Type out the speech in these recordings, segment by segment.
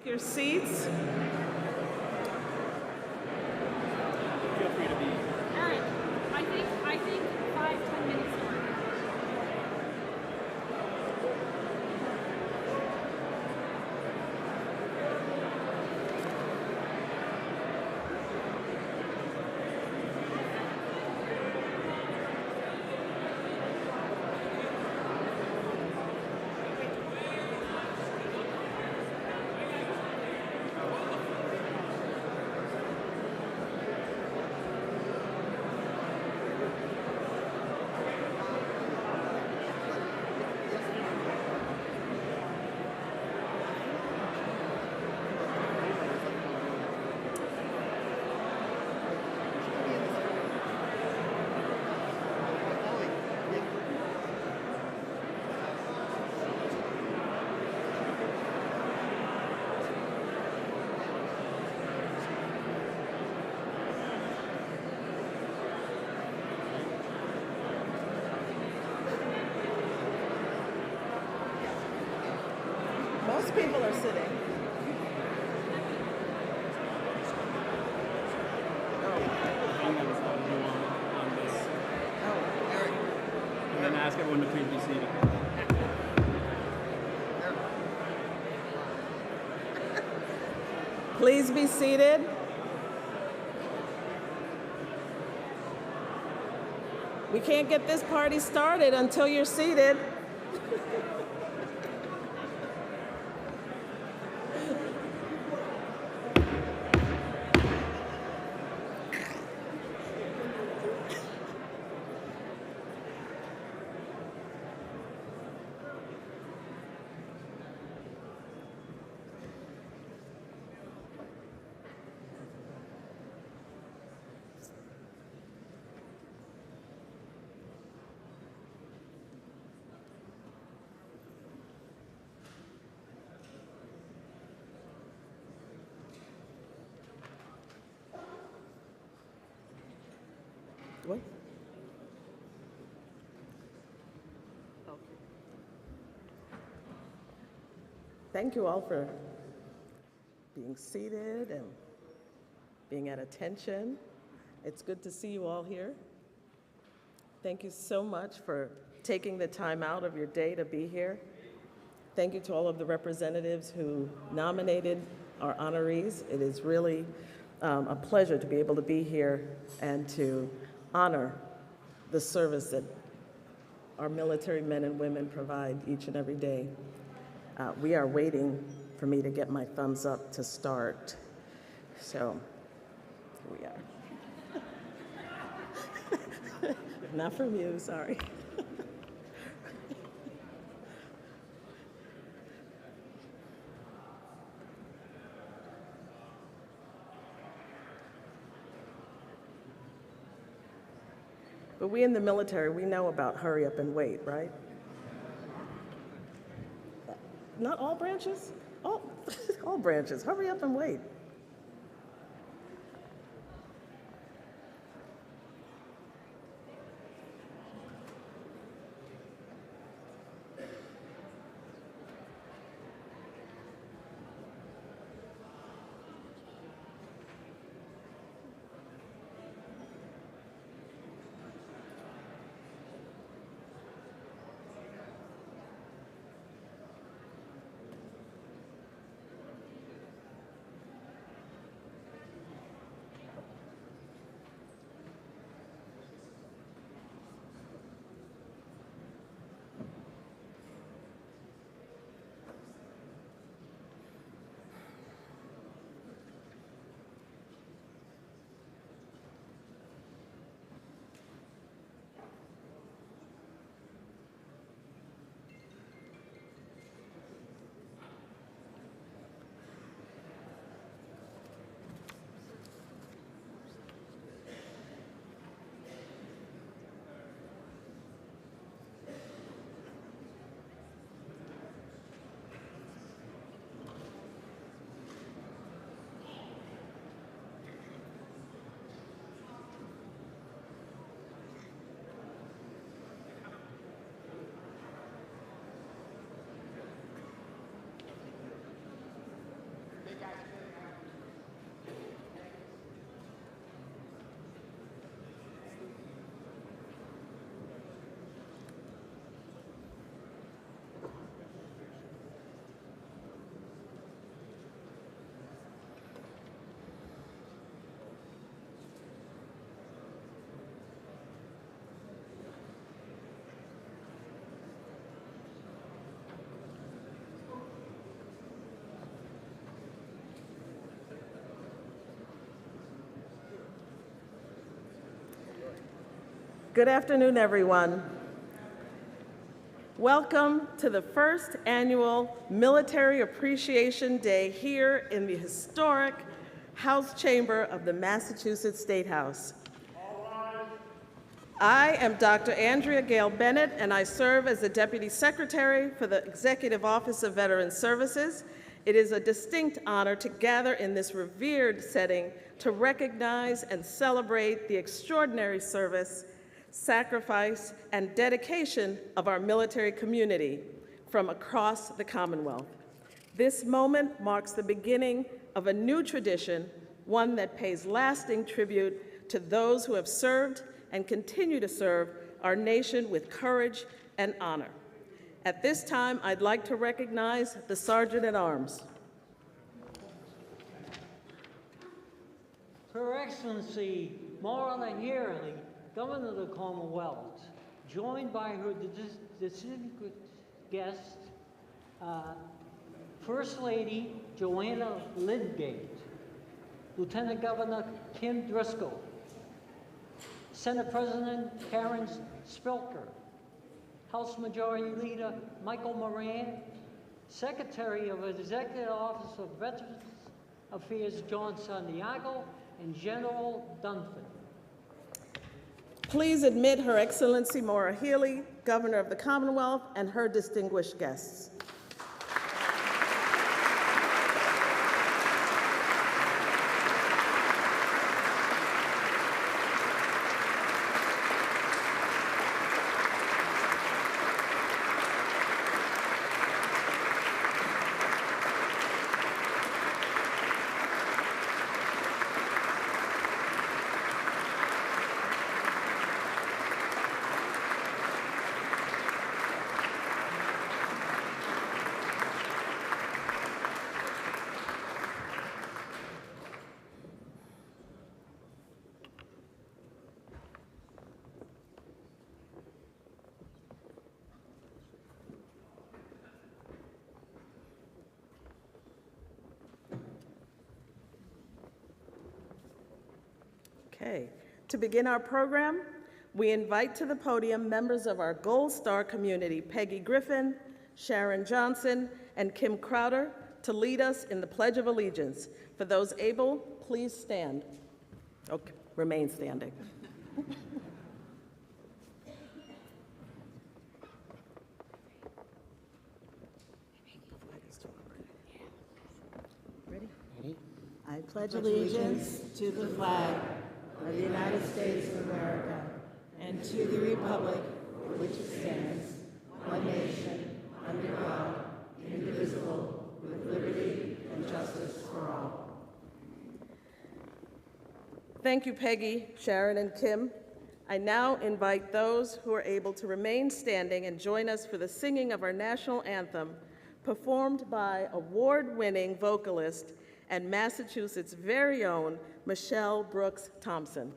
Take your seats. Feel free to be. Eric, I think 5-10 minutes more. Most people are sitting. Hang on, so I'll go on this. Oh, And then ask everyone to please be seated. please be seated. We can't get this party started until you're seated. What? Thank you all for being seated and being at attention. It's good to see you all here. Thank you so much for taking the time out of your day to be here. Thank you to all of the representatives who nominated our honorees. It is really a pleasure to be able to be here and to honor the service that our military men and women provide each and every day. We are waiting for me to get my thumbs up to start. So here we are. Not from you, sorry. But we in the military, we know about hurry up and wait, right? Not all branches? All branches, hurry up and wait. Good afternoon, everyone. Welcome to the first annual Military Appreciation Day here in the historic House Chamber of the Massachusetts State House. I am Dr. Andrea Gale Bennett, and I serve as the Deputy Secretary for the Executive Office of Veterans Services. It is a distinct honor to gather in this revered setting to recognize and celebrate the extraordinary service, sacrifice, and dedication of our military community from across the Commonwealth. This moment marks the beginning of a new tradition, one that pays lasting tribute to those who have served and continue to serve our nation with courage and honor. At this time, I'd like to recognize the Sergeant at Arms. Her Excellency Maura Healey, Governor of the Commonwealth, joined by her distinguished guest, First Lady Joanna Lindgate, Lieutenant Governor Kim Driscoll, Senate President Karen Spilker, House Majority Leader Michael Moran, Secretary of the Executive Office of Veterans Affairs John Santiago, and General Dunford. Please admit Her Excellency Maura Healey, Governor of the Commonwealth, and her distinguished guests. Okay, to begin our program, we invite to the podium members of our Gold Star community, Peggy Griffin, Sharon Johnson, and Kim Crowder, to lead us in the Pledge of Allegiance. For those able, please stand. Okay, remain standing. Ready? I pledge allegiance to the flag of the United States of America and to the republic for which it stands, one nation, under God, indivisible, with liberty and justice for all. Thank you, Peggy, Sharon, and Kim. I now invite those who are able to remain standing and join us for the singing of our national anthem, performed by award-winning vocalist and Massachusetts' very own Michelle Brooks Thompson.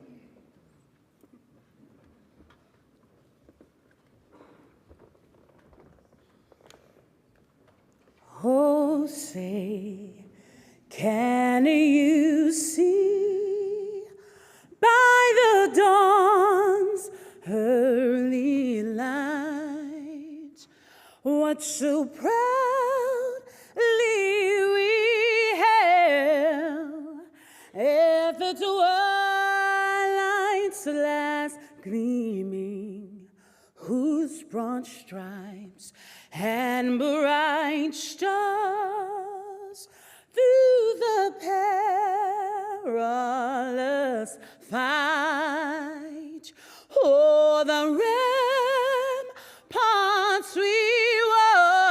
Oh, say, can you see by the dawn's early light what so proudly we hailed at the twilight's last gleaming, whose broad stripes and bright stars through the perilous fight o'er the ramparts we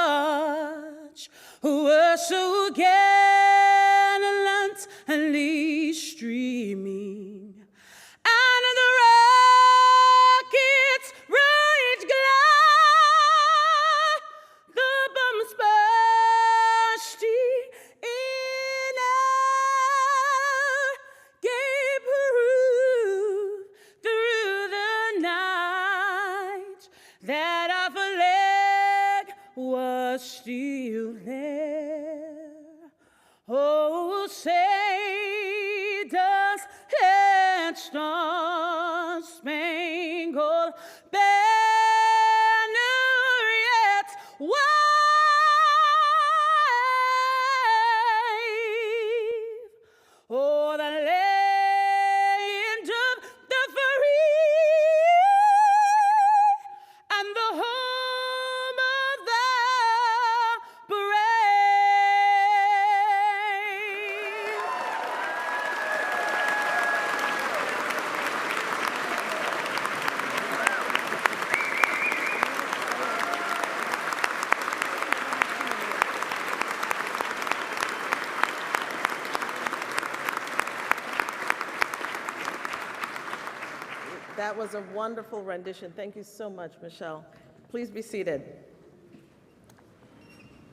watch were so gallantly streaming, and the rocket's bright glare, the bombs bursting in air, gave proof through the night that our flag was still there. Oh, say does that star-spangled That was a wonderful rendition. Thank you so much, Michelle. Please be seated.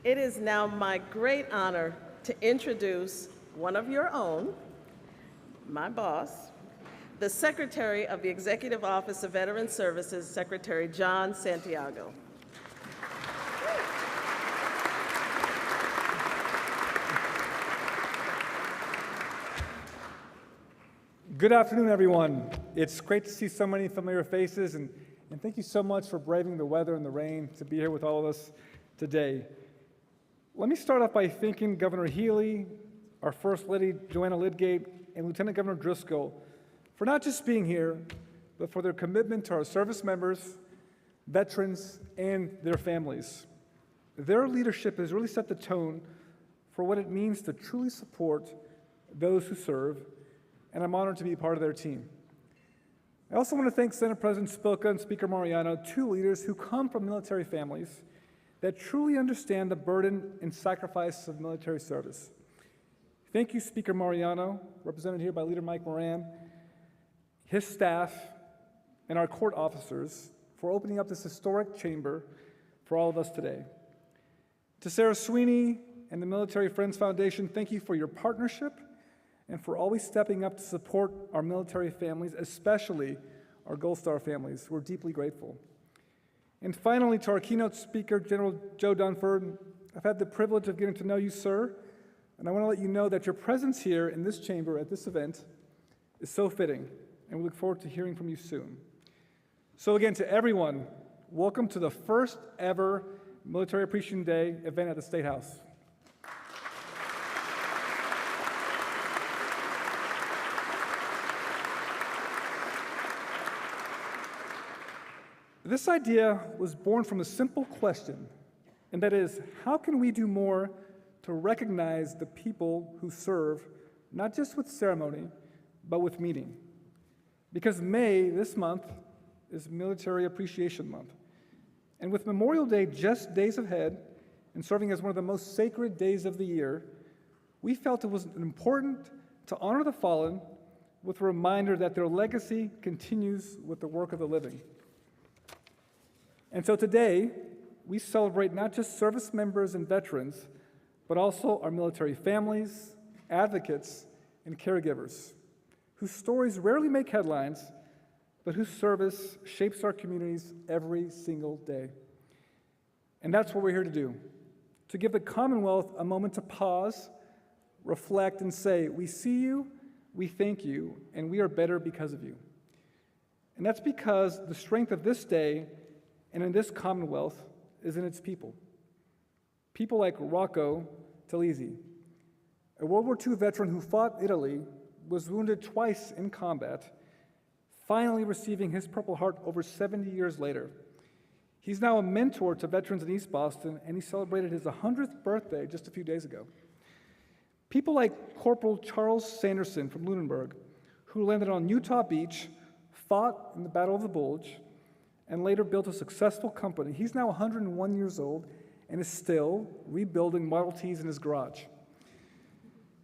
It is now my great honor to introduce one of your own, my boss, the Secretary of the Executive Office of Veteran Services, Secretary John Santiago. Good afternoon, everyone. It's great to see so many familiar faces, and thank you so much for braving the weather and the rain to be here with all of us today. Let me start off by thanking Governor Healey, our First Lady Joanna Lidgate, and Lieutenant Governor Driscoll for not just being here, but for their commitment to our service members, veterans, and their families. Their leadership has really set the tone for what it means to truly support those who serve, and I'm honored to be part of their team. I also want to thank Senate President Spilka and Speaker Mariano, two leaders who come from military families that truly understand the burden and sacrifice of military service. Thank you, Speaker Mariano, represented here by Leader Mike Moran, his staff, and our court officers for opening up this historic chamber for all of us today. To Sarah Sweeney and the Military Friends Foundation, thank you for your partnership and for always stepping up to support our military families, especially our Gold Star families. We're deeply grateful. And finally, to our keynote speaker, General Joe Dunford, I've had the privilege of getting to know you, sir, and I want to let you know that your presence here in this chamber at this event is so fitting, and we look forward to hearing from you soon. So again, to everyone, welcome to the first ever Military Appreciation Day event at the State House. This idea was born from a simple question, and that is, how can we do more to recognize the people who serve, not just with ceremony, but with meaning? Because May, this month, is Military Appreciation Month. And with Memorial Day just days ahead, and serving as one of the most sacred days of the year, we felt it was important to honor the fallen with a reminder that their legacy continues with the work of the living. And so today, we celebrate not just service members and veterans, but also our military families, advocates, and caregivers, whose stories rarely make headlines, but whose service shapes our communities every single day. And that's what we're here to do, to give the Commonwealth a moment to pause, reflect, and say, we see you, we thank you, and we are better because of you. And that's because the strength of this day and in this Commonwealth is in its people. People like Rocco Talese, a World War II veteran who fought Italy, was wounded twice in combat, finally receiving his Purple Heart over 70 years later. He's now a mentor to veterans in East Boston, and he celebrated his 100th birthday just a few days ago. People like Corporal Charles Sanderson from Lunenburg, who landed on Utah Beach, fought in the Battle of the Bulge, and later built a successful company. He's now 101 years old and is still rebuilding Model Ts in his garage.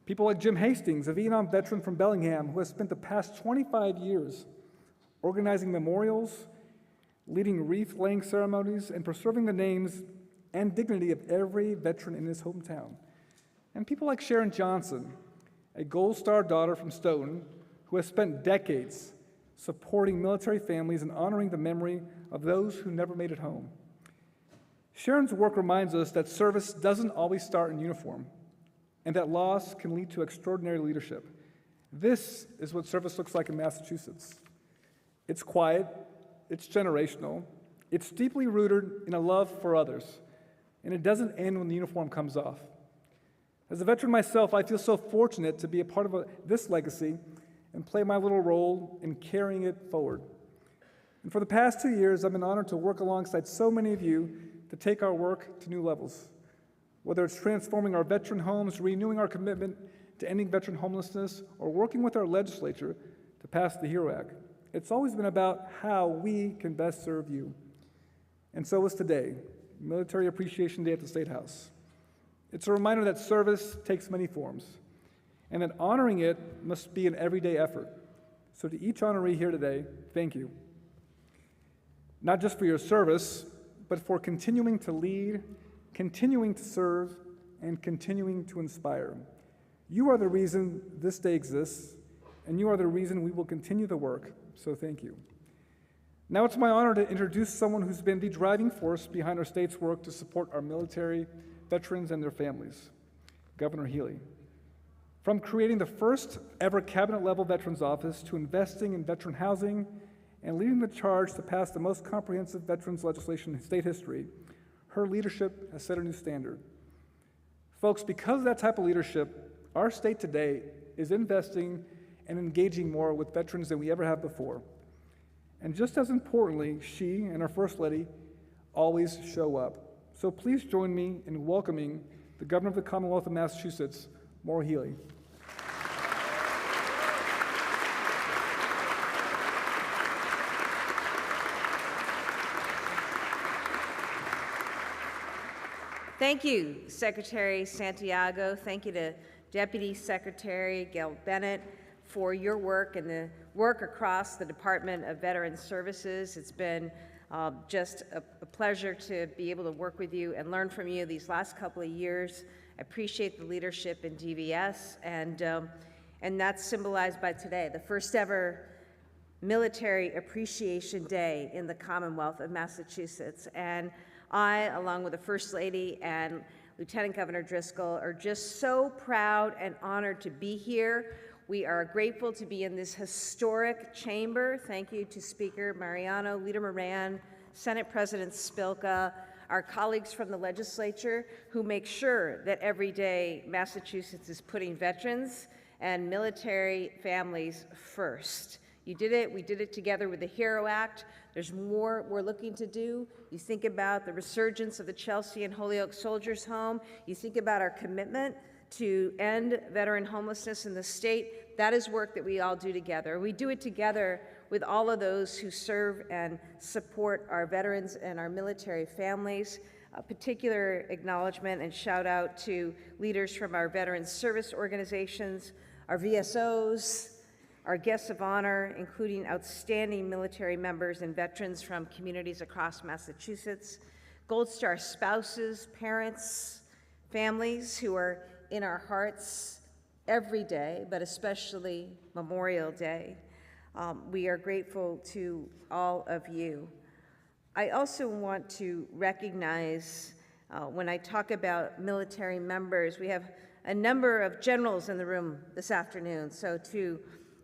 People like Jim Hastings, a Vietnam veteran from Bellingham, who has spent the past 25 years organizing memorials, leading wreath-laying ceremonies, and preserving the names and dignity of every veteran in his hometown. And people like Sharon Johnson, a Gold Star daughter from Stoughton, who has spent decades supporting military families and honoring the memory of those who never made it home. Sharon's work reminds us that service doesn't always start in uniform, and that loss can lead to extraordinary leadership. This is what service looks like in Massachusetts. It's quiet, it's generational, it's deeply rooted in a love for others, and it doesn't end when the uniform comes off. As a veteran myself, I feel so fortunate to be a part of this legacy and play my little role in carrying it forward. And for the past 2 years, I've been honored to work alongside so many of you to take our work to new levels. Whether it's transforming our veteran homes, renewing our commitment to ending veteran homelessness, or working with our legislature to pass the HERO Act, it's always been about how we can best serve you. And so is today, Military Appreciation Day at the State House. It's a reminder that service takes many forms, and that honoring it must be an everyday effort. So to each honoree here today, thank you. Not just for your service, but for continuing to lead, continuing to serve, and continuing to inspire. You are the reason this day exists, and you are the reason we will continue the work, so thank you. Now it's my honor to introduce someone who's been the driving force behind our state's work to support our military, veterans, and their families, Governor Healey. From creating the first ever cabinet-level veterans office to investing in veteran housing and leading the charge to pass the most comprehensive veterans legislation in state history, her leadership has set a new standard. Folks, because of that type of leadership, our state today is investing and engaging more with veterans than we ever have before. And just as importantly, she and our First Lady always show up. So please join me in welcoming the Governor of the Commonwealth of Massachusetts, Maura Healey. Thank you, Secretary Santiago. Thank you to Deputy Secretary Gail Bennett for your work and the work across the Department of Veterans Services. It's been just a pleasure to be able to work with you and learn from you these last couple of years. I appreciate the leadership in DVS, and that's symbolized by today, the first ever Military Appreciation Day in the Commonwealth of Massachusetts. And I, along with the First Lady and Lieutenant Governor Driscoll, are just so proud and honored to be here. We are grateful to be in this historic chamber. Thank you to Speaker Mariano, Leader Moran, Senate President Spilka, our colleagues from the legislature who make sure that every day Massachusetts is putting veterans and military families first. You did it, we did it together with the HERO Act. There's more we're looking to do. You think about the resurgence of the Chelsea and Holyoke Soldiers Home. You think about our commitment to end veteran homelessness in the state. That is work that we all do together. We do it together with all of those who serve and support our veterans and our military families. A particular acknowledgement and shout out to leaders from our veterans service organizations, our VSOs, our guests of honor, including outstanding military members and veterans from communities across Massachusetts, Gold Star spouses, parents, families who are in our hearts every day, but especially Memorial Day. We are grateful to all of you. I also want to recognize, when I talk about military members, we have a number of generals in the room this afternoon. So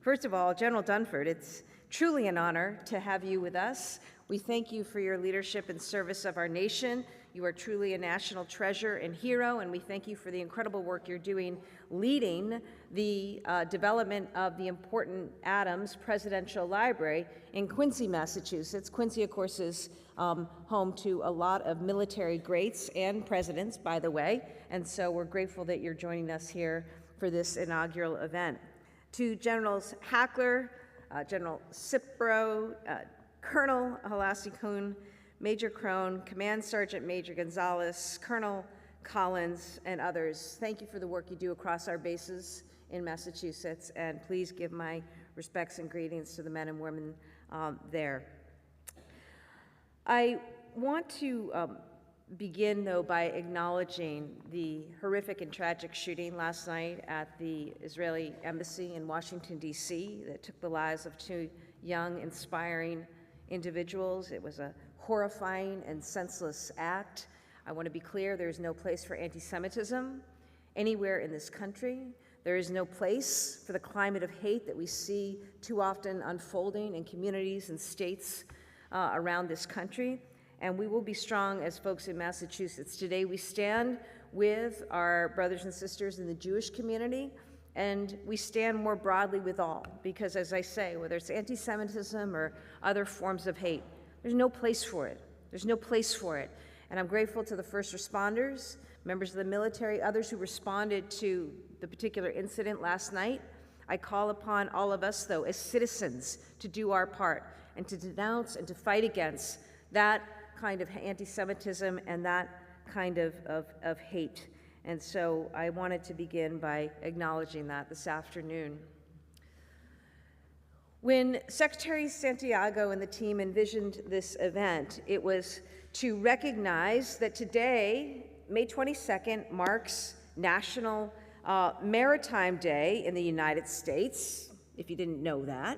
first of all, General Dunford, it's truly an honor to have you with us. We thank you for your leadership and service of our nation. You are truly a national treasure and hero, and we thank you for the incredible work you're doing leading the development of the important Adams Presidential Library in Quincy, Massachusetts. Quincy, of course, is home to a lot of military greats and presidents, by the way, and so we're grateful that you're joining us here for this inaugural event. To Generals Hackler, General Cipro, Colonel Halassi-Kuhn, Major Crone, Command Sergeant Major Gonzalez, Colonel Collins, and others. Thank you for the work you do across our bases in Massachusetts, and please give my respects and greetings to the men and women there. I want to begin, though, by acknowledging the horrific and tragic shooting last night at the Israeli embassy in Washington, D.C. that took the lives of two young, inspiring individuals. It was a horrifying and senseless act. I want to be clear, there is no place for anti-Semitism anywhere in this country. There is no place for the climate of hate that we see too often unfolding in communities and states around this country. And we will be strong as folks in Massachusetts. Today we stand with our brothers and sisters in the Jewish community, and we stand more broadly with all, because as I say, whether it's anti-Semitism or other forms of hate, there's no place for it. There's no place for it. And I'm grateful to the first responders, members of the military, others who responded to the particular incident last night. I call upon all of us, though, as citizens, to do our part and to denounce and to fight against that kind of anti-Semitism and that kind of hate. And so I wanted to begin by acknowledging that this afternoon. When Secretary Santiago and the team envisioned this event, it was to recognize that today, May 22nd, marks National Maritime Day in the United States, if you didn't know that.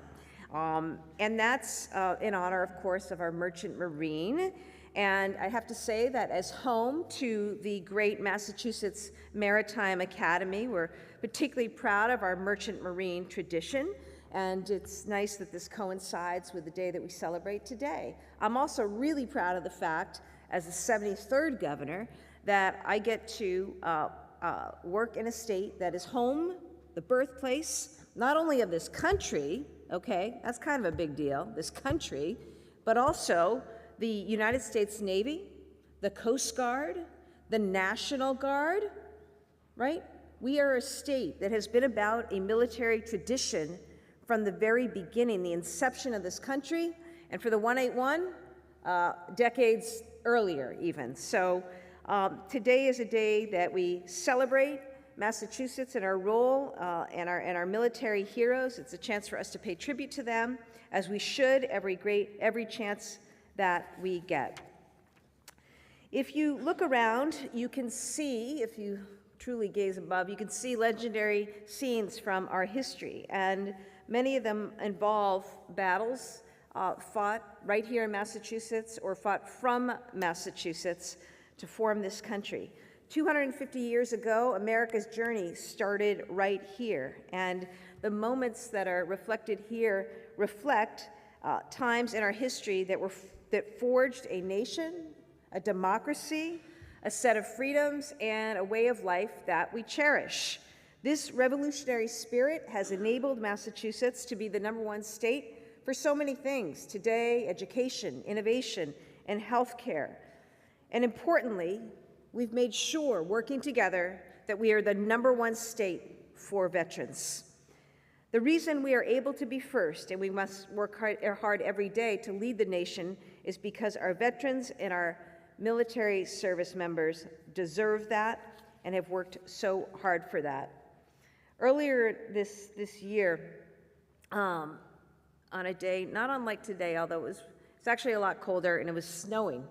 And that's in honor, of course, of our merchant marine. And I have to say that as home to the great Massachusetts Maritime Academy, we're particularly proud of our merchant marine tradition. And it's nice that this coincides with the day that we celebrate today. I'm also really proud of the fact, as the 73rd governor, that I get to work in a state that is home, the birthplace, not only of this country, okay, that's kind of a big deal, this country, but also the United States Navy, the Coast Guard, the National Guard, right? We are a state that has been about a military tradition from the very beginning, the inception of this country, and for the 181, decades earlier even. So today is a day that we celebrate Massachusetts and our role and our military heroes. It's a chance for us to pay tribute to them, as we should every chance that we get. If you look around, you can see, if you truly gaze above, you can see legendary scenes from our history, and many of them involve battles fought right here in Massachusetts or fought from Massachusetts to form this country. 250 years ago, America's journey started right here, and the moments that are reflected here reflect times in our history that forged a nation, a democracy, a set of freedoms, and a way of life that we cherish. This revolutionary spirit has enabled Massachusetts to be the #1 state for so many things today: education, innovation, and healthcare. And importantly, we've made sure, working together, that we are the #1 state for veterans. The reason we are able to be first, and we must work hard every day to lead the nation, is because our veterans and our military service members deserve that and have worked so hard for that. Earlier this year, on a day not unlike today, although it's actually a lot colder and it was snowing,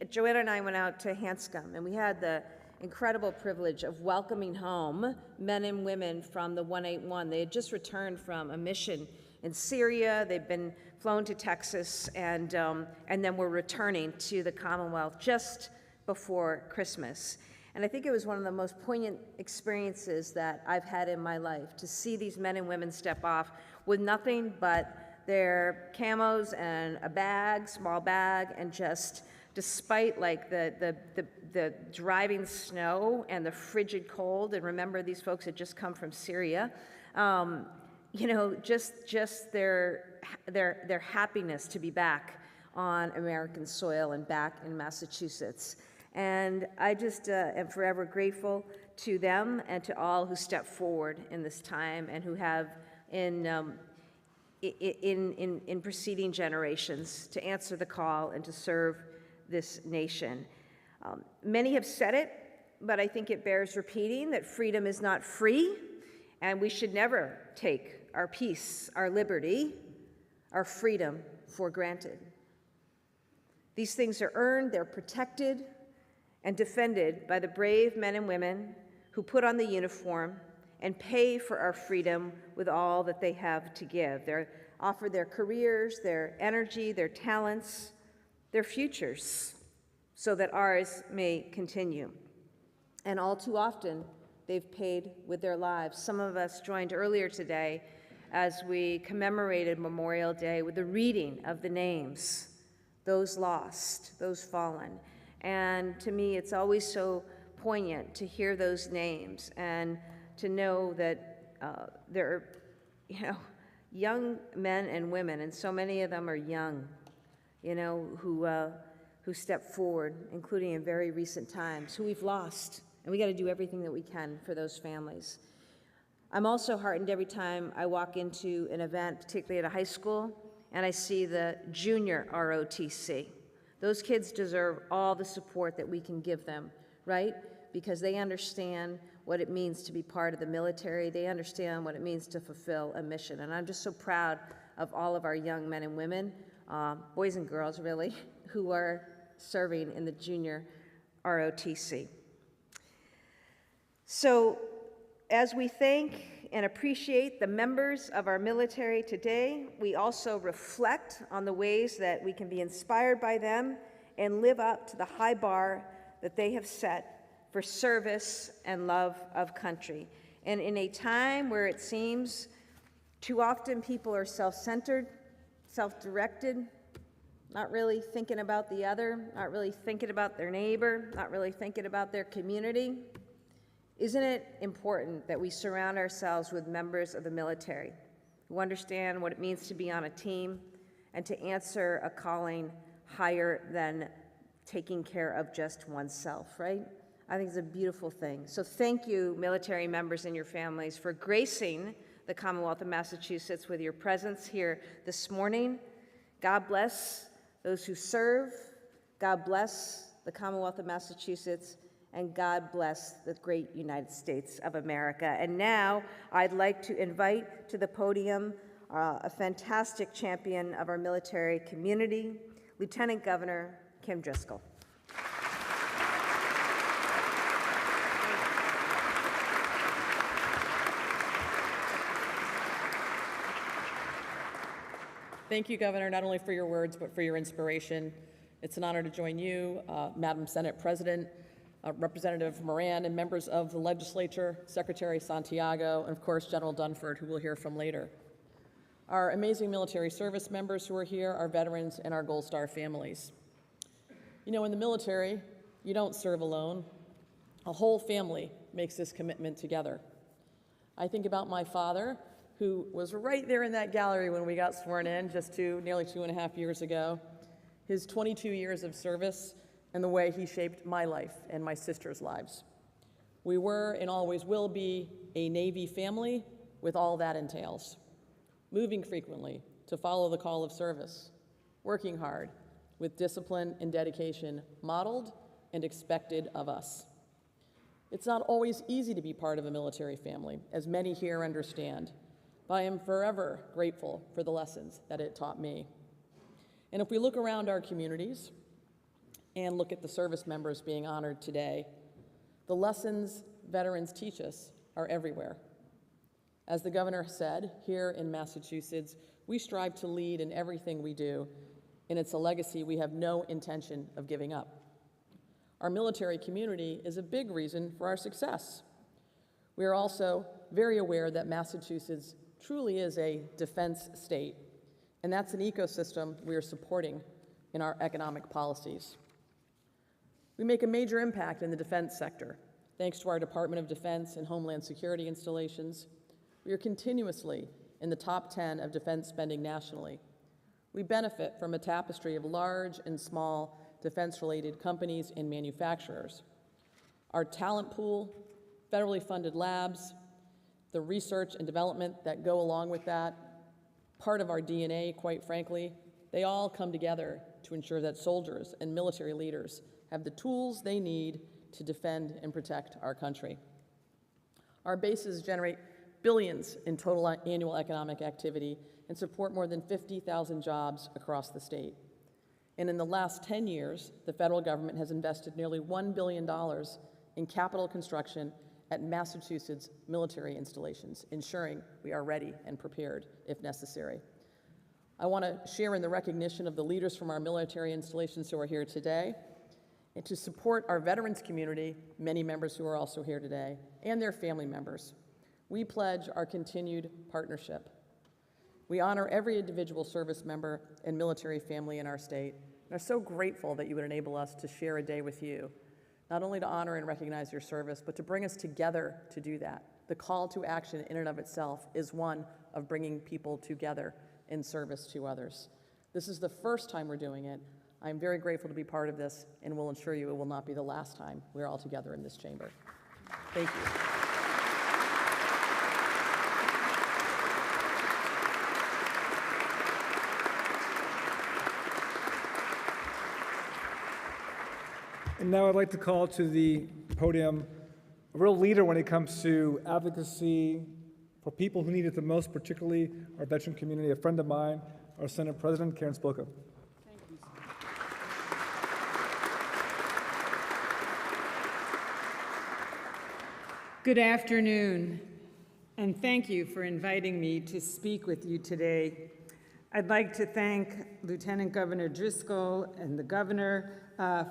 Joanna and I went out to Hanscom, and we had the incredible privilege of welcoming home men and women from the 181. They had just returned from a mission in Syria. They'd been flown to Texas, and then were returning to the Commonwealth just before Christmas. And I think it was one of the most poignant experiences that I've had in my life, to see these men and women step off with nothing but their camos and a bag, small bag, and just, despite like the driving snow and the frigid cold, and remember these folks had just come from Syria, you know, just their happiness to be back on American soil and back in Massachusetts. And I just am forever grateful to them and to all who stepped forward in this time and who have in preceding generations to answer the call and to serve this nation. Many have said it, but I think it bears repeating that freedom is not free, and we should never take our peace, our liberty, our freedom for granted. These things are earned, they're protected, and defended by the brave men and women who put on the uniform and pay for our freedom with all that they have to give. They offer their careers, their energy, their talents, their futures, so that ours may continue. And all too often, they've paid with their lives. Some of us joined earlier today as we commemorated Memorial Day with the reading of the names, those lost, those fallen. And to me, it's always so poignant to hear those names and to know that there are, you know, young men and women, and so many of them are young, you know, who step forward, including in very recent times, who we've lost, and we got to do everything that we can for those families. I'm also heartened every time I walk into an event, particularly at a high school, and I see the junior ROTC. Those kids deserve all the support that we can give them, right? Because they understand what it means to be part of the military. They understand what it means to fulfill a mission. And I'm just so proud of all of our young men and women, boys and girls really, who are serving in the junior ROTC. So as we thank and appreciate the members of our military today, we also reflect on the ways that we can be inspired by them and live up to the high bar that they have set for service and love of country. And in a time where it seems too often people are self-centered, self-directed, not really thinking about the other, not really thinking about their neighbor, not really thinking about their community, isn't it important that we surround ourselves with members of the military who understand what it means to be on a team and to answer a calling higher than taking care of just oneself, right? I think it's a beautiful thing. So thank you, military members and your families, for gracing the Commonwealth of Massachusetts with your presence here this morning. God bless those who serve. God bless the Commonwealth of Massachusetts. And God bless the great United States of America. And now I'd like to invite to the podium a fantastic champion of our military community, Lieutenant Governor Kim Driscoll. Thank you, Governor, not only for your words, but for your inspiration. It's an honor to join you, Madam Senate President, Representative Moran, and members of the legislature, Secretary Santiago, and of course, General Dunford, who we'll hear from later. Our amazing military service members who are here, our veterans, and our Gold Star families. You know, in the military, you don't serve alone. A whole family makes this commitment together. I think about my father, who was right there in that gallery when we got sworn in just nearly 2.5 years ago. His 22 years of service and the way he shaped my life and my sister's lives. We were and always will be a Navy family with all that entails. Moving frequently to follow the call of service, working hard with discipline and dedication modeled and expected of us. It's not always easy to be part of a military family, as many here understand, but I am forever grateful for the lessons that it taught me. And if we look around our communities and look at the service members being honored today, the lessons veterans teach us are everywhere. As the governor said, here in Massachusetts, we strive to lead in everything we do, and it's a legacy we have no intention of giving up. Our military community is a big reason for our success. We are also very aware that Massachusetts truly is a defense state, and that's an ecosystem we are supporting in our economic policies. We make a major impact in the defense sector. Thanks to our Department of Defense and Homeland Security installations, we are continuously in the top 10 of defense spending nationally. We benefit from a tapestry of large and small defense-related companies and manufacturers. Our talent pool, federally funded labs, the research and development that go along with that, part of our DNA, quite frankly, they all come together to ensure that soldiers and military leaders have the tools they need to defend and protect our country. Our bases generate billions in total annual economic activity and support more than 50,000 jobs across the state. And in the last 10 years, the federal government has invested nearly $1 billion in capital construction at Massachusetts military installations, ensuring we are ready and prepared if necessary. I want to share in the recognition of the leaders from our military installations who are here today, and to support our veterans community, many members who are also here today, and their family members. We pledge our continued partnership. We honor every individual service member and military family in our state, and are so grateful that you would enable us to share a day with you, not only to honor and recognize your service, but to bring us together to do that. The call to action in and of itself is one of bringing people together in service to others. This is the first time we're doing it. I'm very grateful to be part of this, and will assure you it will not be the last time we're all together in this chamber. Thank you. And now I'd like to call to the podium a real leader when it comes to advocacy for people who need it the most, particularly our veteran community, a friend of mine, our Senate President, Karen Spilka. Good afternoon, and thank you for inviting me to speak with you today. I'd like to thank Lieutenant Governor Driscoll and the governor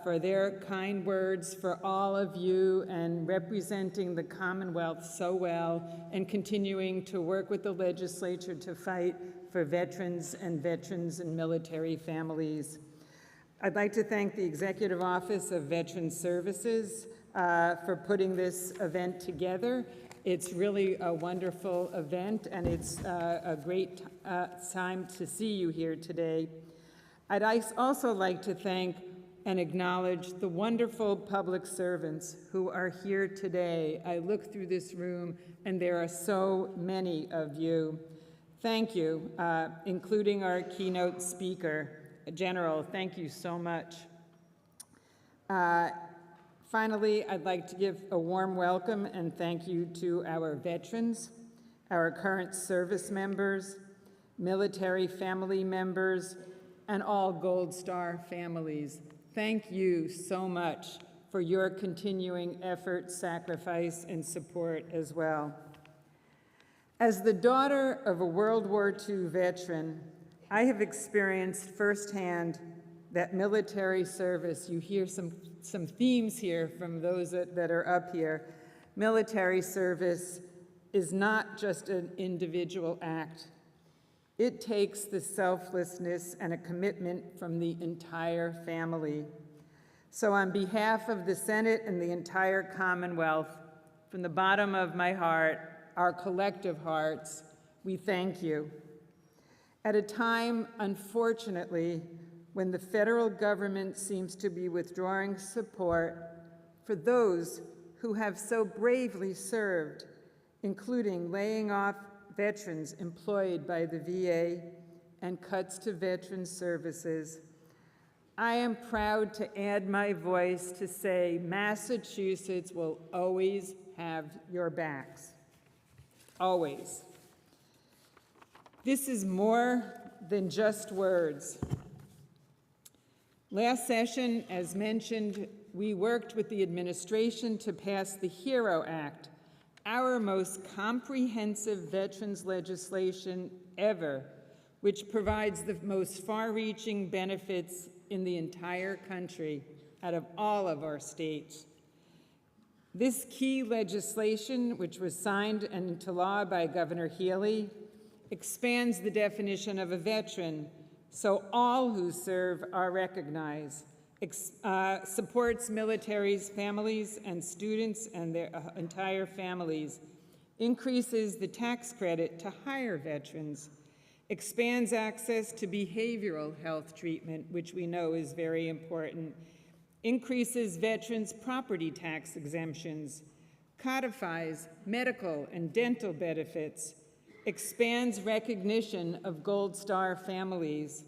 for their kind words for all of you and representing the Commonwealth so well and continuing to work with the legislature to fight for veterans and military families. I'd like to thank the Executive Office of Veteran Services for putting this event together. It's really a wonderful event, and it's a great time to see you here today. I'd also like to thank and acknowledge the wonderful public servants who are here today. I look through this room, and there are so many of you. Thank you, including our keynote speaker, General. Thank you so much. Finally, I'd like to give a warm welcome and thank you to our veterans, our current service members, military family members, and all Gold Star families. Thank you so much for your continuing effort, sacrifice, and support as well. As the daughter of a World War II veteran, I have experienced firsthand that military service, you hear some themes here from those that are up here. Military service is not just an individual act. It takes the selflessness and a commitment from the entire family. So on behalf of the Senate and the entire Commonwealth, from the bottom of my heart, our collective hearts, we thank you. At a time, unfortunately, when the federal government seems to be withdrawing support for those who have so bravely served, including laying off veterans employed by the VA and cuts to veteran services, I am proud to add my voice to say Massachusetts will always have your backs. Always. This is more than just words. Last session, as mentioned, we worked with the administration to pass the HERO Act, our most comprehensive veterans legislation ever, which provides the most far-reaching benefits in the entire country out of all of our states. This key legislation, which was signed into law by Governor Healey, expands the definition of a veteran so all who serve are recognized, supports military's families and students and their entire families, increases the tax credit to hire veterans, expands access to behavioral health treatment, which we know is very important, increases veterans' property tax exemptions, codifies medical and dental benefits, expands recognition of Gold Star families,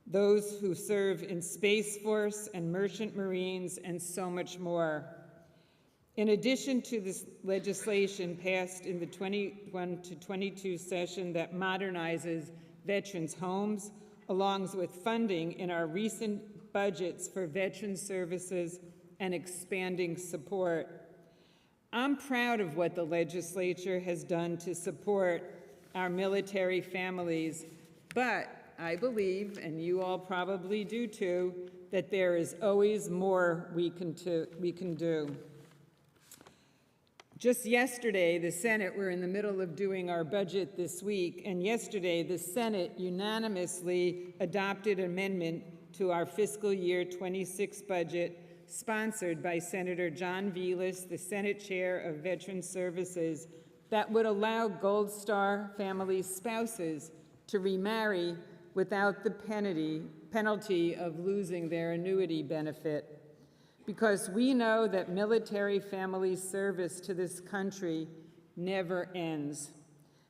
those who serve in Space Force and Merchant Marines, and so much more. In addition to this legislation passed in the 21 to 22 session that modernizes veterans' homes, along with funding in our recent budgets for veteran services and expanding support. I'm proud of what the legislature has done to support our military families, but I believe, and you all probably do too, that there is always more we can do. Just yesterday, the Senate, we're in the middle of doing our budget this week, and yesterday the Senate unanimously adopted an amendment to our fiscal year 26 budget, sponsored by Senator John Velas, the Senate Chair of Veteran Services, that would allow Gold Star family spouses to remarry without the penalty of losing their annuity benefit. Because we know that military family service to this country never ends,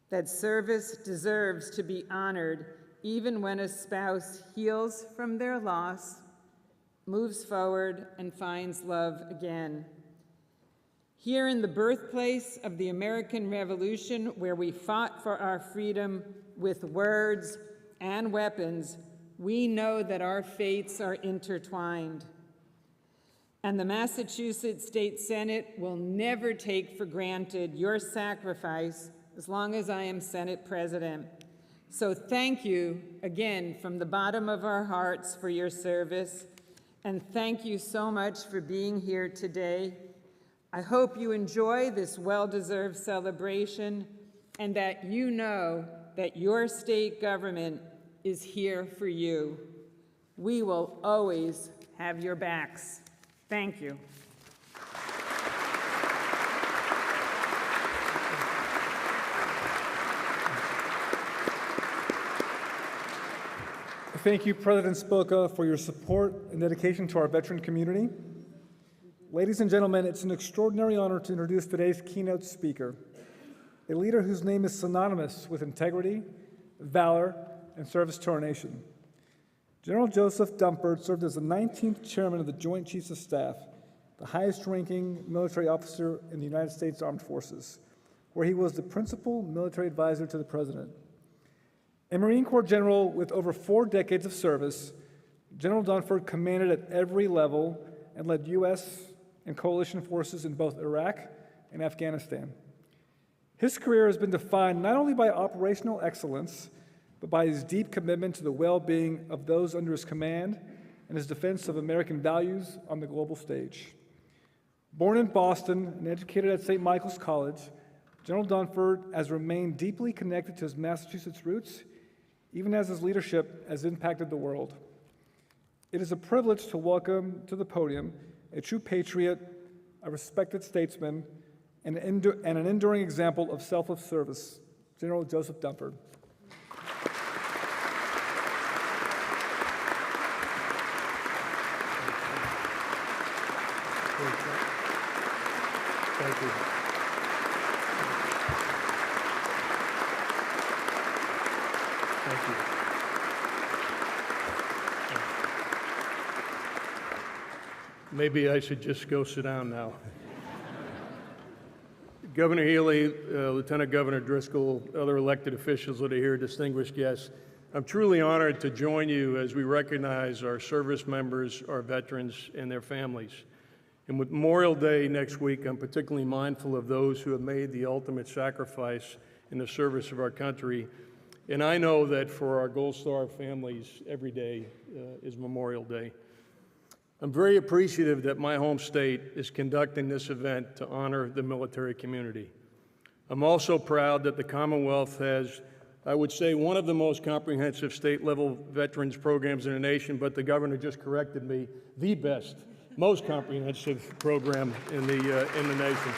that service deserves to be honored even when a spouse heals from their loss, moves forward, and finds love again. Here in the birthplace of the American Revolution, where we fought for our freedom with words and weapons, we know that our fates are intertwined. And the Massachusetts State Senate will never take for granted your sacrifice as long as I am Senate President. So thank you again from the bottom of our hearts for your service, and thank you so much for being here today. I hope you enjoy this well-deserved celebration and that you know that your state government is here for you. We will always have your backs. Thank you. Thank you, President Spilka, for your support and dedication to our veteran community. Ladies and gentlemen, it's an extraordinary honor to introduce today's keynote speaker, a leader whose name is synonymous with integrity, valor, and service to our nation. General Joseph Dunford served as the 19th chairman of the Joint Chiefs of Staff, the highest-ranking military officer in the United States Armed Forces, where he was the principal military advisor to the president. A Marine Corps general with over 4 decades of service, General Dunford commanded at every level and led U.S. and coalition forces in both Iraq and Afghanistan. His career has been defined not only by operational excellence, but by his deep commitment to the well-being of those under his command and his defense of American values on the global stage. Born in Boston and educated at St. Michael's College, General Dunford has remained deeply connected to his Massachusetts roots, even as his leadership has impacted the world. It is a privilege to welcome to the podium a true patriot, a respected statesman, and an enduring example of selfless service, General Joseph Dunford. Thank you. Thank you. Maybe I should just go sit down now. Governor Healey, Lieutenant Governor Driscoll, other elected officials that are here, distinguished guests, I'm truly honored to join you as we recognize our service members, our veterans, and their families. And with Memorial Day next week, I'm particularly mindful of those who have made the ultimate sacrifice in the service of our country. And I know that for our Gold Star families, every day is Memorial Day. I'm very appreciative that my home state is conducting this event to honor the military community. I'm also proud that the Commonwealth has, I would say, one of the most comprehensive state-level veterans programs in the nation, but the governor just corrected me, the best, most comprehensive program in the nation.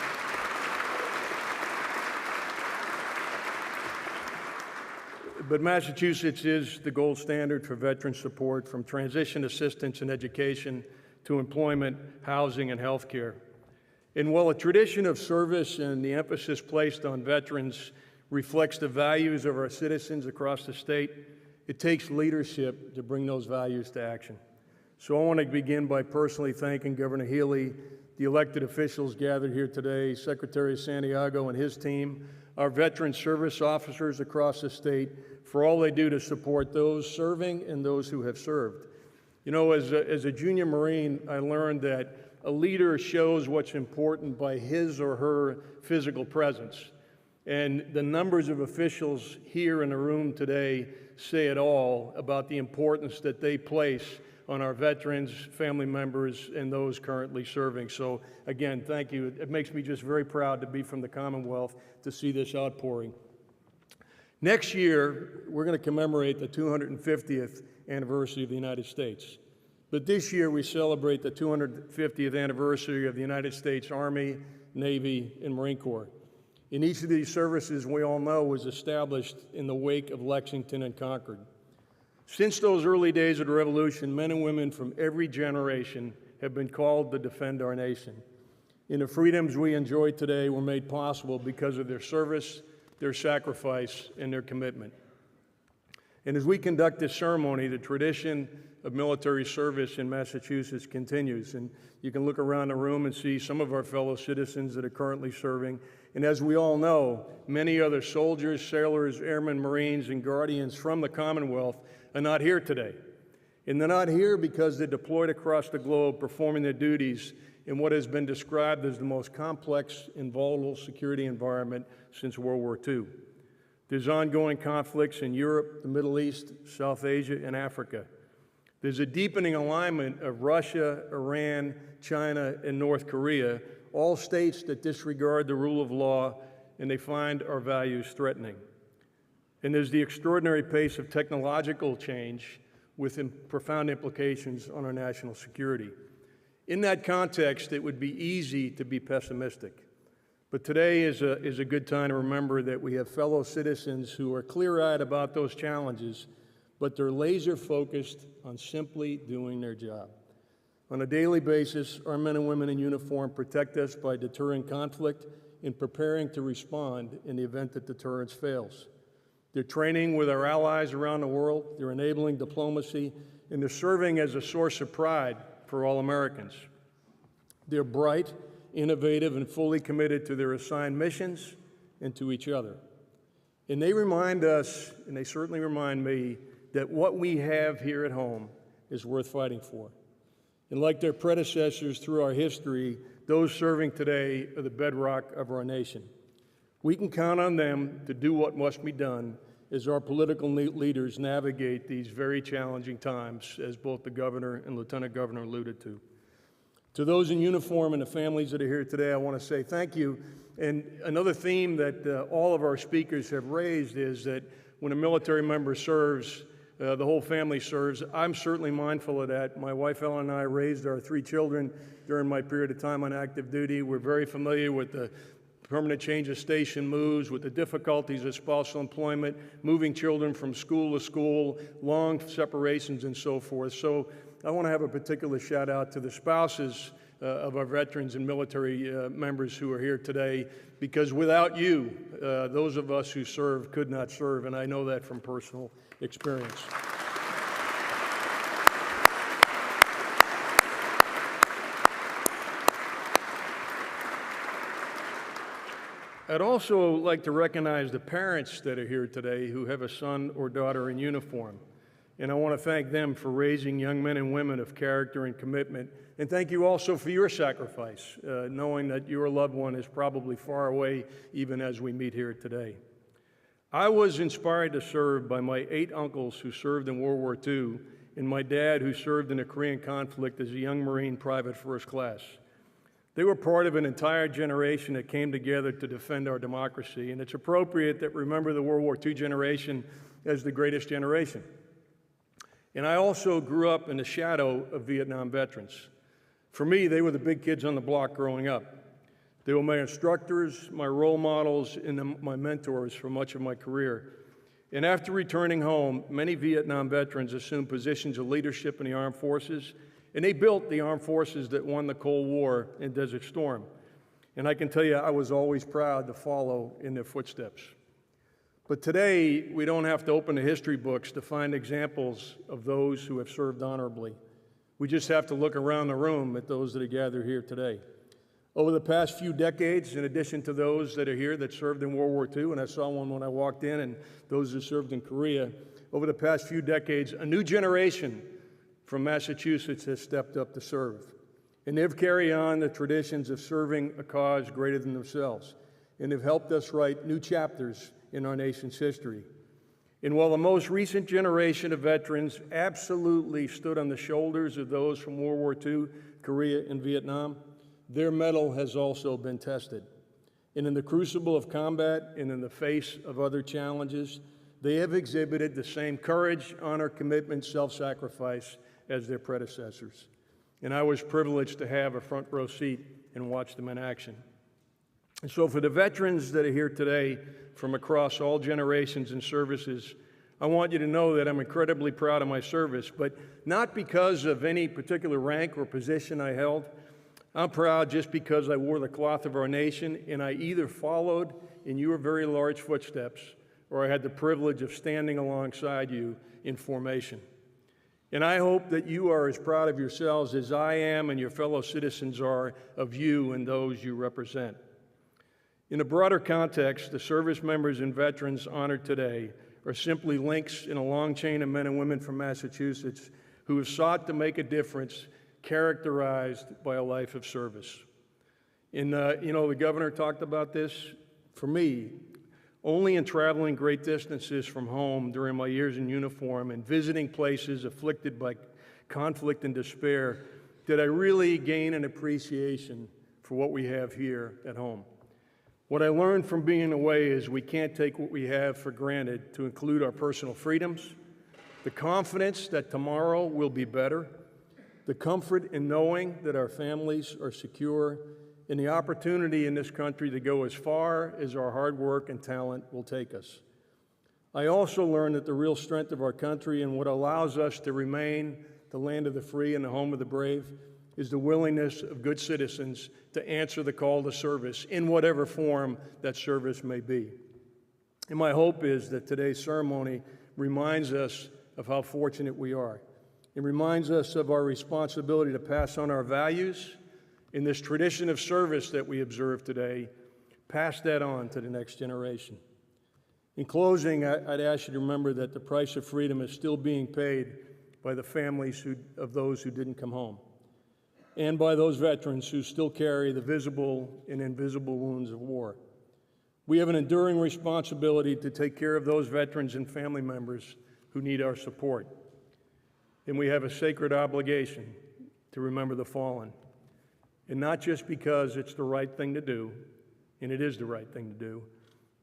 But Massachusetts is the gold standard for veteran support, from transition assistance and education to employment, housing, and health care. And while a tradition of service and the emphasis placed on veterans reflects the values of our citizens across the state, it takes leadership to bring those values to action. So I want to begin by personally thanking Governor Healey, the elected officials gathered here today, Secretary Santiago and his team, our veteran service officers across the state, for all they do to support those serving and those who have served. You know, as a junior Marine, I learned that a leader shows what's important by his or her physical presence. And the numbers of officials here in the room today say it all about the importance that they place on our veterans, family members, and those currently serving. So again, thank you. It makes me just very proud to be from the Commonwealth to see this outpouring. Next year, we're going to commemorate the 250th anniversary of the United States. But this year, we celebrate the 250th anniversary of the United States Army, Navy, and Marine Corps. And each of these services, we all know, was established in the wake of Lexington and Concord. Since those early days of the Revolution, men and women from every generation have been called to defend our nation. And the freedoms we enjoy today were made possible because of their service, their sacrifice, and their commitment. And as we conduct this ceremony, the tradition of military service in Massachusetts continues. And you can look around the room and see some of our fellow citizens that are currently serving. And as we all know, many other soldiers, sailors, airmen, Marines, and guardians from the Commonwealth are not here today. And they're not here because they're deployed across the globe performing their duties in what has been described as the most complex and volatile security environment since World War II. There's ongoing conflicts in Europe, the Middle East, South Asia, and Africa. There's a deepening alignment of Russia, Iran, China, and North Korea, all states that disregard the rule of law and they find our values threatening. And there's the extraordinary pace of technological change with profound implications on our national security. In that context, it would be easy to be pessimistic. But today is a good time to remember that we have fellow citizens who are clear-eyed about those challenges, but they're laser-focused on simply doing their job. On a daily basis, our men and women in uniform protect us by deterring conflict and preparing to respond in the event that deterrence fails. They're training with our allies around the world, they're enabling diplomacy, and they're serving as a source of pride for all Americans. They're bright, innovative, and fully committed to their assigned missions and to each other. And they remind us, and they certainly remind me, that what we have here at home is worth fighting for. And like their predecessors through our history, those serving today are the bedrock of our nation. We can count on them to do what must be done as our political leaders navigate these very challenging times, as both the governor and lieutenant governor alluded to. To those in uniform and the families that are here today, I want to say thank you. And another theme that all of our speakers have raised is that when a military member serves, the whole family serves. I'm certainly mindful of that. My wife Ellen and I raised our 3 children during my period of time on active duty. We're very familiar with the permanent change of station moves, with the difficulties of spousal employment, moving children from school to school, long separations and so forth. So I want to have a particular shout out to the spouses of our veterans and military members who are here today, because without you, those of us who serve could not serve, and I know that from personal experience. I'd also like to recognize the parents that are here today who have a son or daughter in uniform. And I want to thank them for raising young men and women of character and commitment. And thank you also for your sacrifice, knowing that your loved one is probably far away even as we meet here today. I was inspired to serve by my 8 uncles who served in World War II and my dad who served in the Korean conflict as a young Marine private first class. They were part of an entire generation that came together to defend our democracy, and it's appropriate that we remember the World War II generation as the greatest generation. And I also grew up in the shadow of Vietnam veterans. For me, they were the big kids on the block growing up. They were my instructors, my role models, and my mentors for much of my career. And after returning home, many Vietnam veterans assumed positions of leadership in the armed forces, and they built the armed forces that won the Cold War in Desert Storm. And I can tell you, I was always proud to follow in their footsteps. But today, we don't have to open the history books to find examples of those who have served honorably. We just have to look around the room at those that are gathered here today. Over the past few decades, in addition to those that are here that served in World War II, and I saw one when I walked in, and those who served in Korea, over the past few decades, a new generation from Massachusetts has stepped up to serve. And they've carried on the traditions of serving a cause greater than themselves, and have helped us write new chapters in our nation's history. And while the most recent generation of veterans absolutely stood on the shoulders of those from World War II, Korea, and Vietnam, their mettle has also been tested. And in the crucible of combat and in the face of other challenges, they have exhibited the same courage, honor, commitment, self-sacrifice as their predecessors. And I was privileged to have a front row seat and watch them in action. And so for the veterans that are here today from across all generations and services, I want you to know that I'm incredibly proud of my service, but not because of any particular rank or position I held. I'm proud just because I wore the cloth of our nation and I either followed in your very large footsteps or I had the privilege of standing alongside you in formation. And I hope that you are as proud of yourselves as I am and your fellow citizens are of you and those you represent. In a broader context, the service members and veterans honored today are simply links in a long chain of men and women from Massachusetts who have sought to make a difference characterized by a life of service. And, the governor talked about this. For me, only in traveling great distances from home during my years in uniform and visiting places afflicted by conflict and despair did I really gain an appreciation for what we have here at home. What I learned from being away is we can't take what we have for granted, to include our personal freedoms, the confidence that tomorrow will be better, the comfort in knowing that our families are secure, and the opportunity in this country to go as far as our hard work and talent will take us. I also learned that the real strength of our country and what allows us to remain the land of the free and the home of the brave is the willingness of good citizens to answer the call to service in whatever form that service may be. And my hope is that today's ceremony reminds us of how fortunate we are. It reminds us of our responsibility to pass on our values in this tradition of service that we observe today, pass that on to the next generation. In closing, I'd ask you to remember that the price of freedom is still being paid by the families of those who didn't come home, and by those veterans who still carry the visible and invisible wounds of war. We have an enduring responsibility to take care of those veterans and family members who need our support. And we have a sacred obligation to remember the fallen. And not just because it's the right thing to do, and it is the right thing to do,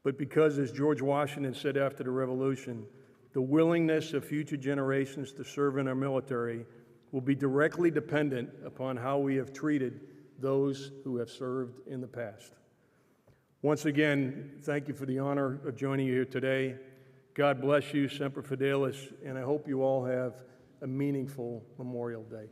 but because, as George Washington said after the Revolution, the willingness of future generations to serve in our military will be directly dependent upon how we have treated those who have served in the past. Once again, thank you for the honor of joining you here today. God bless you, Semper Fidelis, and I hope you all have a meaningful Memorial Day.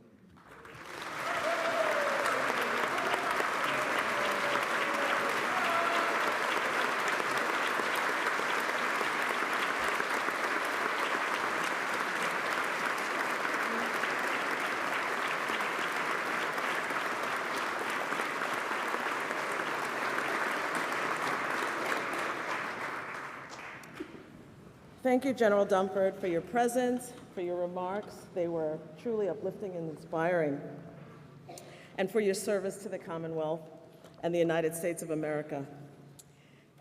Thank you, General Dunford, for your presence, for your remarks. They were truly uplifting and inspiring, and for your service to the Commonwealth and the United States of America.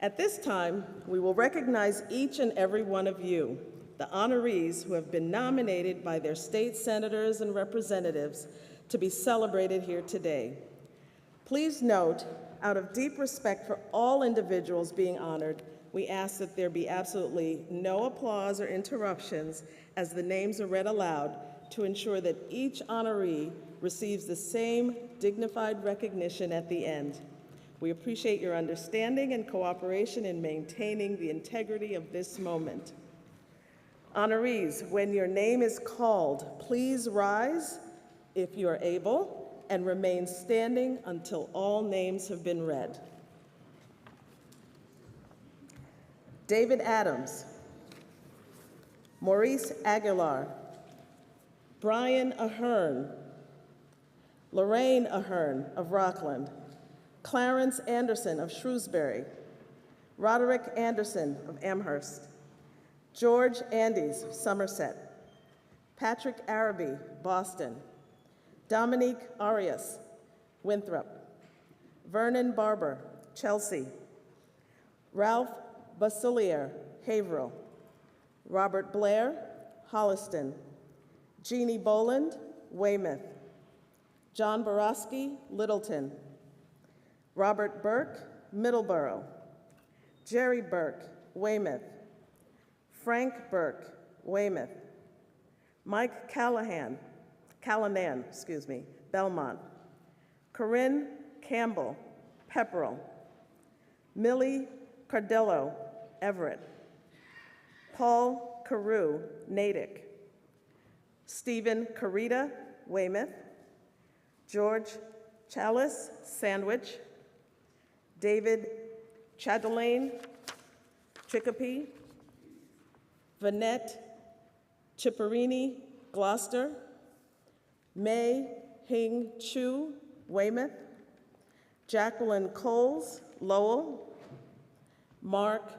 At this time, we will recognize each and every one of you, the honorees who have been nominated by their state senators and representatives to be celebrated here today. Please note, out of deep respect for all individuals being honored, we ask that there be absolutely no applause or interruptions as the names are read aloud to ensure that each honoree receives the same dignified recognition at the end. We appreciate your understanding and cooperation in maintaining the integrity of this moment. Honorees, when your name is called, please rise if you are able and remain standing until all names have been read. David Adams, Maurice Aguilar, Brian Ahern, Lorraine Ahern of Rockland, Clarence Anderson of Shrewsbury, Roderick Anderson of Amherst, George Andes of Somerset, Patrick Araby, Boston, Dominique Arias, Winthrop, Vernon Barber, Chelsea, Ralph Basilier, Haverhill, Robert Blair, Holliston, Jeannie Boland, Weymouth, John Borowski, Littleton, Robert Burke, Middleborough, Jerry Burke, Weymouth, Frank Burke, Weymouth, Mike Callanan, Belmont, Corinne Campbell, Pepperell, Millie Cardillo, Everett, Paul Carew, Natick, Stephen Carita, Weymouth, George Chalice, Sandwich, David Chadelaine, Chicopee, Vanette Chipperini, Gloucester, May Hing Chu, Weymouth, Jacqueline Coles, Lowell, Mark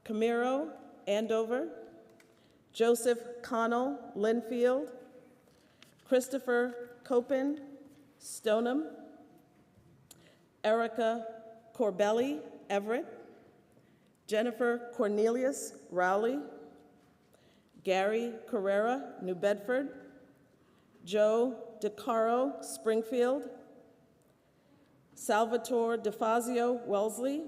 Camiro, Andover, Joseph Connell, Linfield, Christopher Copin, Stoneham, Erica Corbelli, Everett, Jennifer Cornelius, Rowley, Gary Carrera, New Bedford, Joe DeCaro, Springfield, Salvatore DeFazio, Wellesley,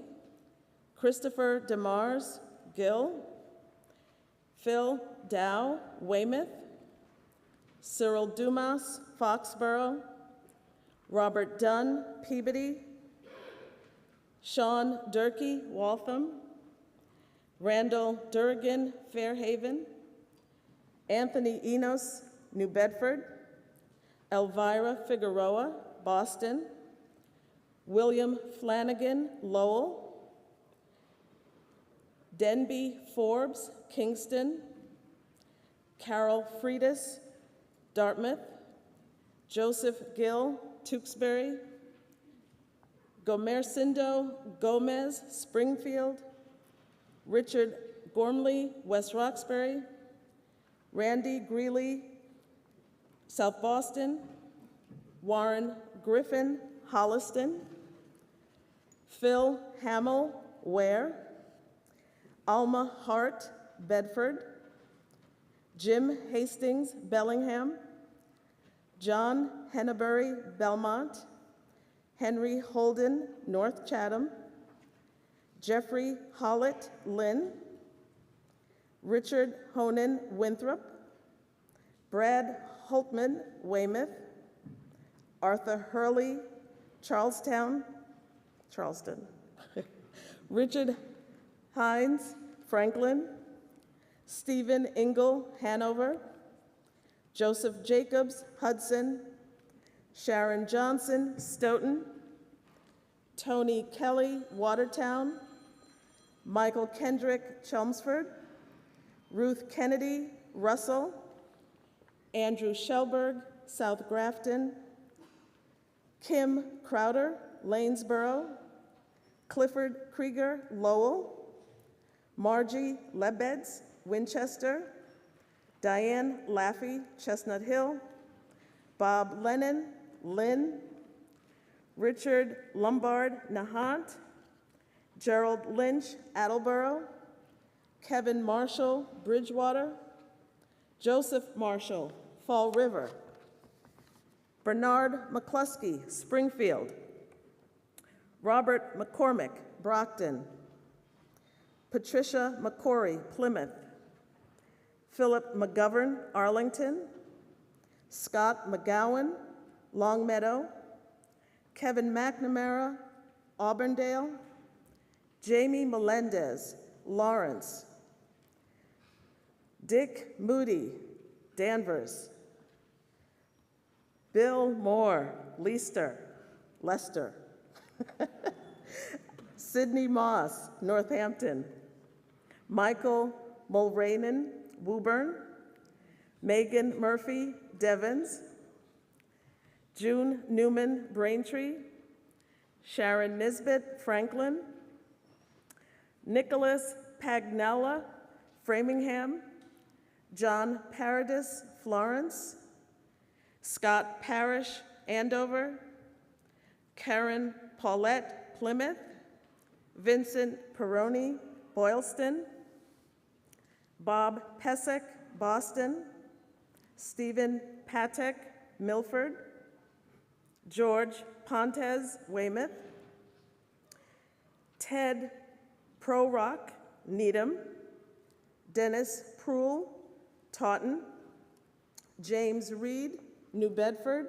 Christopher DeMars, Gill, Phil Dow, Weymouth, Cyril Dumas, Foxborough, Robert Dunn, Peabody, Sean Durkee, Waltham, Randall Durgan, Fairhaven, Anthony Enos, New Bedford, Elvira Figueroa, Boston, William Flanagan, Lowell, Denby Forbes, Kingston, Carol Friedis, Dartmouth, Joseph Gill, Tewksbury, Gomercindo Gomez, Springfield, Richard Gormley, West Roxbury, Randy Greeley, South Boston, Warren Griffin, Holliston, Phil Hamill, Ware, Alma Hart, Bedford, Jim Hastings, Bellingham, John Hennebury, Belmont, Henry Holden, North Chatham, Jeffrey Hollett, Lynn, Richard Honan, Winthrop, Brad Holtman, Weymouth, Arthur Hurley, Charleston, Richard Hines, Franklin, Stephen Ingle, Hanover, Joseph Jacobs, Hudson, Sharon Johnson, Stoughton, Tony Kelly, Watertown, Michael Kendrick, Chelmsford, Ruth Kennedy, Russell, Andrew Shelberg, South Grafton, Kim Crowder, Lanesboro, Clifford Krieger, Lowell, Margie Lebeds, Winchester, Diane Laffey, Chestnut Hill, Bob Lennon, Lynn, Richard Lombard, Nahant, Gerald Lynch, Attleboro, Kevin Marshall, Bridgewater, Joseph Marshall, Fall River, Bernard McCluskey, Springfield, Robert McCormick, Brockton, Patricia McCory, Plymouth, Philip McGovern, Arlington, Scott McGowan, Longmeadow, Kevin McNamara, Auburndale, Jamie Melendez, Lawrence, Dick Moody, Danvers, Bill Moore, Leicester, Sidney Moss, Northampton, Michael Mulranen, Woburn, Megan Murphy, Devens, June Newman, Braintree, Sharon Nisbet, Franklin, Nicholas Pagnella, Framingham, John Paradis, Florence, Scott Parrish, Andover, Karen Paulette, Plymouth, Vincent Peroni, Boylston, Bob Pesek, Boston, Stephen Patek, Milford, George Pontes, Weymouth, Ted Prorock, Needham, Dennis Proul, Taunton, James Reed, New Bedford,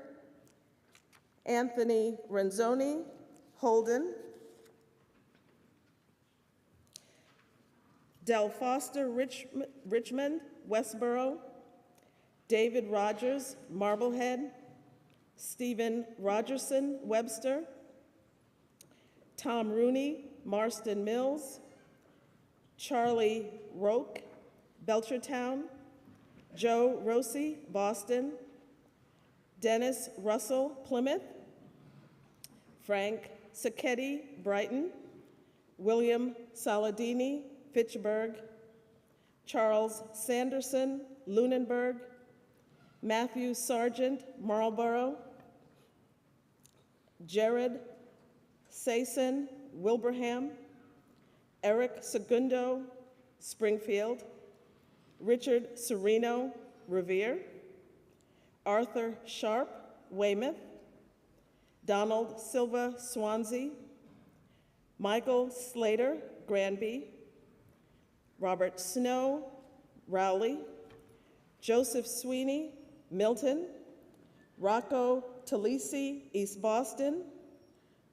Anthony Renzoni, Holden, Del Foster, Richmond, Westboro, David Rogers, Marblehead, Stephen Rogerson, Webster, Tom Rooney, Marston Mills, Charlie Roque, Belchertown, Joe Rossi, Boston, Dennis Russell, Plymouth, Frank Sacchetti, Brighton, William Saladini, Fitchburg, Charles Sanderson, Lunenburg, Matthew Sargent, Marlborough, Jared Sason, Wilbraham, Eric Segundo, Springfield, Richard Sereno, Revere, Arthur Sharp, Weymouth, Donald Silva, Swansea, Michael Slater, Granby, Robert Snow, Rowley, Joseph Sweeney, Milton, Rocco Talisi, East Boston,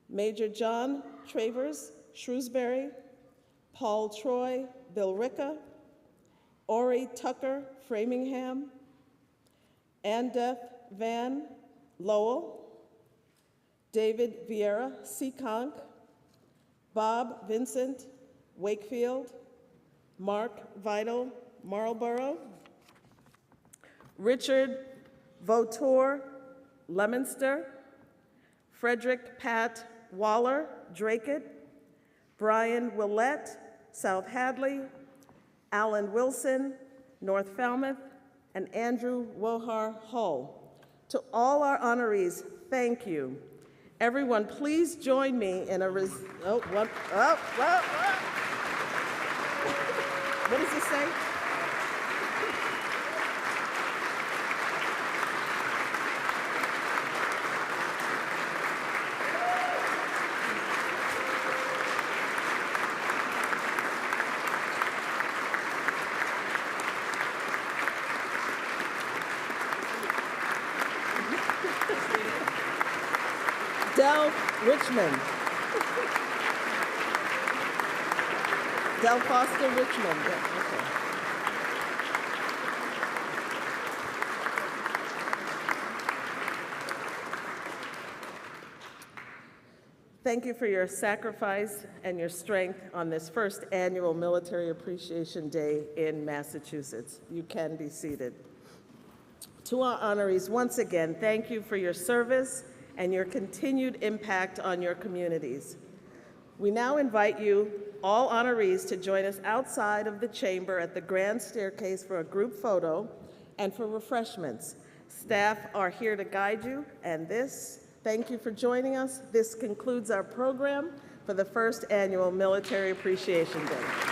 Major John Travers, Shrewsbury, Paul Troy, Billerica, Ori Tucker, Framingham, Andeth Van, Lowell, David Vieira, Seekonk, Bob Vincent, Wakefield, Mark Vital, Marlborough, Richard Vautour, Leominster, Frederick Pat Waller, Dracut, Brian Willett, South Hadley, Alan Wilson, North Falmouth, and Andrew Wohar Hull. To all our honorees, thank you. Everyone, please join me in a what does it say? Del Richmond. Del Foster Richmond. Yeah, okay. Thank you for your sacrifice and your strength on this first annual Military Appreciation Day in Massachusetts. You can be seated. To our honorees, once again, thank you for your service and your continued impact on your communities. We now invite you, all honorees, to join us outside of the chamber at the grand staircase for a group photo and for refreshments. Staff are here to guide you, and thank you for joining us. This concludes our program for the first annual Military Appreciation Day.